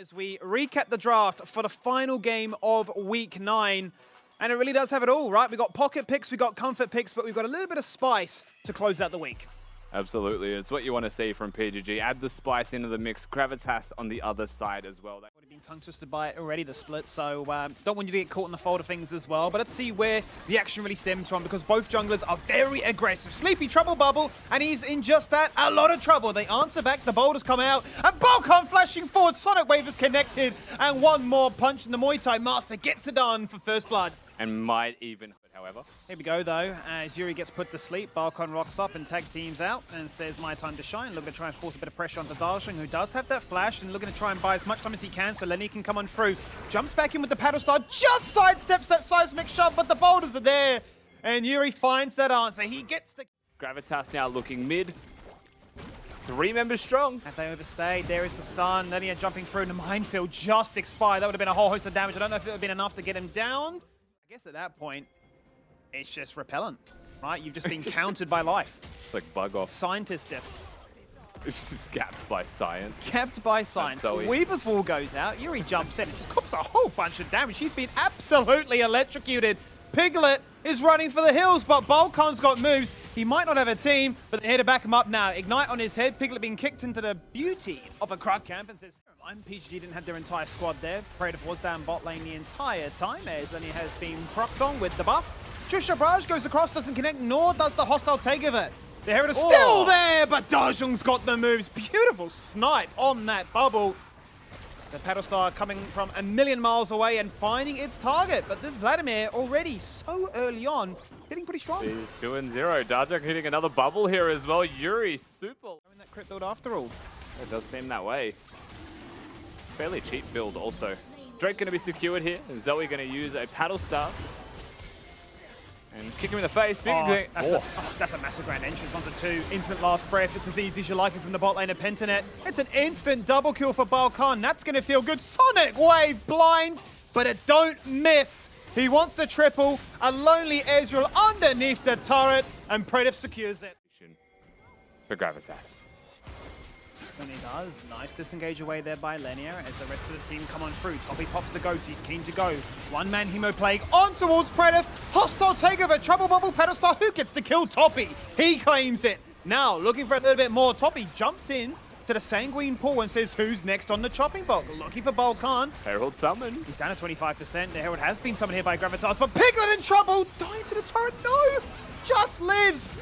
As we recap the draft for the final game of Week 9. And it really does have it all, right? We've got pocket picks, we've got comfort picks, but we've got a little bit of spice to close out the week. Absolutely. It's what you want to see from PGG. Add the spice into the mix. Gravitas on the other side as well. Would have been tongue-twisted by it already, the split, so don't want you to get caught in the fold of things as well. But let's see where the action really stems from, because both junglers are very aggressive. Sleepy trouble bubble, and he's in just that, a lot of trouble. They answer back, the boulders come out, and Balkan flashing forward. Sonic Wave is connected, and one more punch in the Muay Thai Master gets it done for first blood. And might even, however. Here we go, though, as Yuri gets put to sleep. Balkan rocks up and tag teams out and says, my time to shine. Looking to try and force a bit of pressure onto Darsheng, who does have that flash, and looking to try and buy as much time as he can so Lenny can come on through. Jumps back in with the paddle star, just sidesteps that seismic shove, but the boulders are there. And Yuri finds that answer. He gets the... Gravitas now looking mid. 3 members strong. Have they overstayed? There is the stun. Lenny jumping through, and the minefield just expired. That would have been a whole host of damage. I don't know if it would have been enough to get him down. I guess at that point, it's just repellent, right? You've just been countered by life. It's like bug off. Scientist diff. It's just gapped by science. Capped by science. So Weaver's wall goes out. Yuri jumps in and just cops a whole bunch of damage. He's been absolutely electrocuted. Piglet is running for the hills, but Balkan's got moves. He might not have a team, but they're here to back him up now. Ignite on his head. Piglet being kicked into the beauty of a Krug camp and says, PGG didn't have their entire squad there. Predator was down bot lane the entire time, as Lenny has been procced on with the buff. Trisha Barrage goes across, doesn't connect, nor does the hostile takeover. The Herald is still there, but Darsheng's got the moves. Beautiful snipe on that bubble. The paddle star coming from a million miles away and finding its target. But this Vladimir already so early on, getting pretty strong. He's 2-0. Darsheng hitting another bubble here as well. Yuri, super. In that crit build after all. It does seem that way. Fairly cheap build also. Drake going to be secured here. Zoe going to use a paddle star. And kick him in the face. That's a massive grand entrance onto 2. Instant last breath. It's as easy as you like it from the bot lane of Pentanet. It's an instant double kill for Balkan. That's going to feel good. Sonic Wave blind, but it don't miss. He wants the triple. A lonely Ezreal underneath the turret, and Predator secures it. For Gravitas. And he does. Nice disengage away there by Lenier as the rest of the team come on through. Toppy pops the ghost. He's keen to go. One-man Hemoplague on towards Predator. Hostile takeover. Trouble bubble. Pedal star. Who gets to kill Toppy? He claims it. Now, looking for a little bit more. Toppy jumps in to the Sanguine pool and says, who's next on the chopping block? Looking for Balkan. Herald summon. He's down to 25%. The Herald has been summoned here by Gravitas, but Piglet in trouble. Dying to the turret. No! Just lives.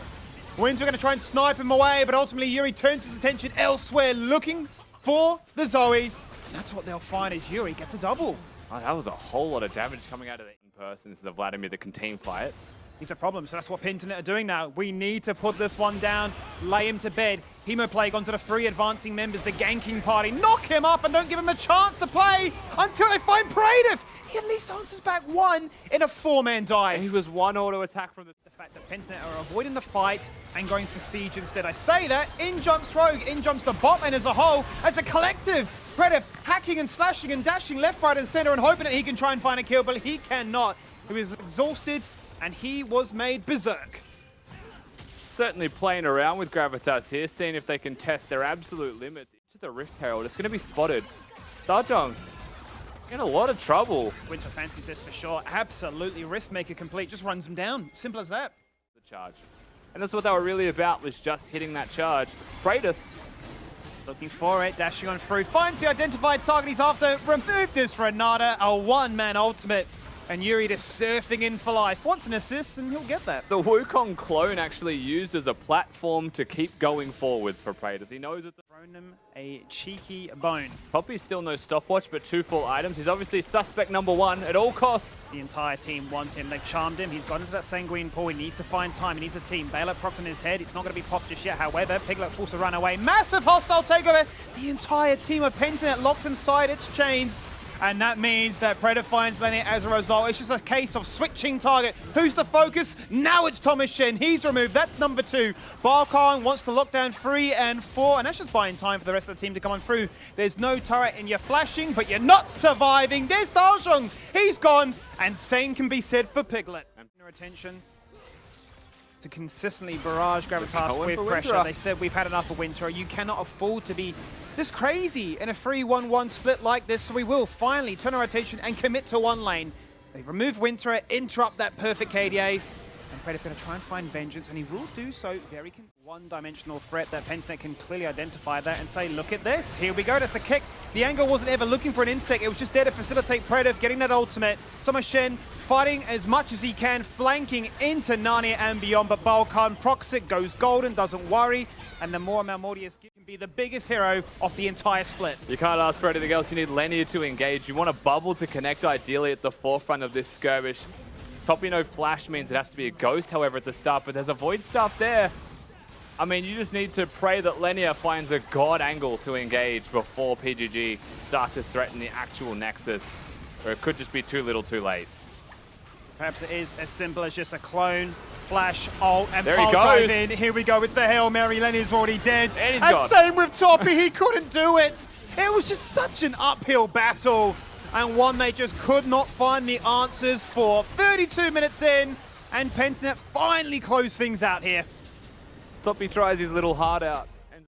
Winds are going to try and snipe him away, but ultimately Yuri turns his attention elsewhere, looking for the Zoe. And that's what they'll find as Yuri gets a double. Oh, that was a whole lot of damage coming out of it in person. This is a Vladimir that can team fight. He's a problem, so that's what Pinternet are doing now. We need to put this one down, lay him to bed. Hemoplague onto the 3 advancing members, the ganking party. Knock him up and don't give him a chance to play until they find Praetor. He at least answers back 1 in a 4-man dive. He was 1 auto attack from the fact that Pinternet are avoiding the fight and going for siege instead. I say that, in jumps Rogue, in jumps the bot lane as a whole, as a collective. Predator hacking and slashing and dashing left, right and center and hoping that he can try and find a kill, but he cannot. He was exhausted and he was made berserk. Certainly playing around with Gravitas here, seeing if they can test their absolute limits. Into the Rift Herald, it's going to be spotted. Darsheng in a lot of trouble. Winter fancies this for sure. Absolutely, Riftmaker complete, just runs him down. Simple as that. The charge. And that's what they were really about, was just hitting that charge. Praetor looking for it, dashing on through, finds the identified target he's after, remove this Renata, a 1-man ultimate. And Yuri just surfing in for life. Wants an assist, and he'll get that. The Wukong clone actually used as a platform to keep going forwards for Praetor. He knows it's thrown him a cheeky bone. Poppy's still no stopwatch, but 2 full items. He's obviously suspect number 1 at all costs. The entire team wants him. They've charmed him. He's got into that Sanguine pool. He needs to find time. He needs a team. Baylor propped on his head. It's not going to be popped just yet. However, Piglet forced to run away. Massive hostile takeover. The entire team of Pentanet locked inside its chains. And that means that Predator finds Lenny as a result. It's just a case of switching target. Who's the focus? Now it's Thomas Shen. He's removed. That's number 2. Balkan wants to lock down 3 and 4. And that's just buying time for the rest of the team to come on through. There's no turret and you're flashing, but you're not surviving. There's Darsheng. He's gone. And same can be said for Piglet. Attention to consistently barrage Gravitas with pressure. They said we've had enough of Winter. You cannot afford to be This is crazy in a 3-1-1 split like this, so we will finally turn our attention and commit to one lane. They remove Winter, interrupt that perfect KDA, and Predator's going to try and find Vengeance, and he will do so very one-dimensional threat that Pentanet can clearly identify that and say, look at this, here we go, that's the kick. The angle wasn't ever looking for an insect, it was just there to facilitate Predator getting that ultimate. Thomas Shen fighting as much as he can, flanking into Narnia and beyond, but Balkan procs it, goes golden, doesn't worry, and the more Malmortius can be the biggest hero of the entire split. You can't ask for anything else. You need Lenia to engage. You want a bubble to connect ideally at the forefront of this skirmish. Topino Flash means it has to be a Ghost, however, at the start, but there's a Void Staff there. I mean, you just need to pray that Lenia finds a god angle to engage before PGG start to threaten the actual Nexus, or it could just be too little too late. Perhaps it is as simple as just a clone, flash, ult, and there he pole goes. dive in. Here we go, it's the Hail Mary. Lenia's already dead. And And same with Toppy, he couldn't do it. It was just such an uphill battle, and one they just could not find the answers for. 32 minutes in, and Pentanet finally closed things out here. Toppy tries his little heart out.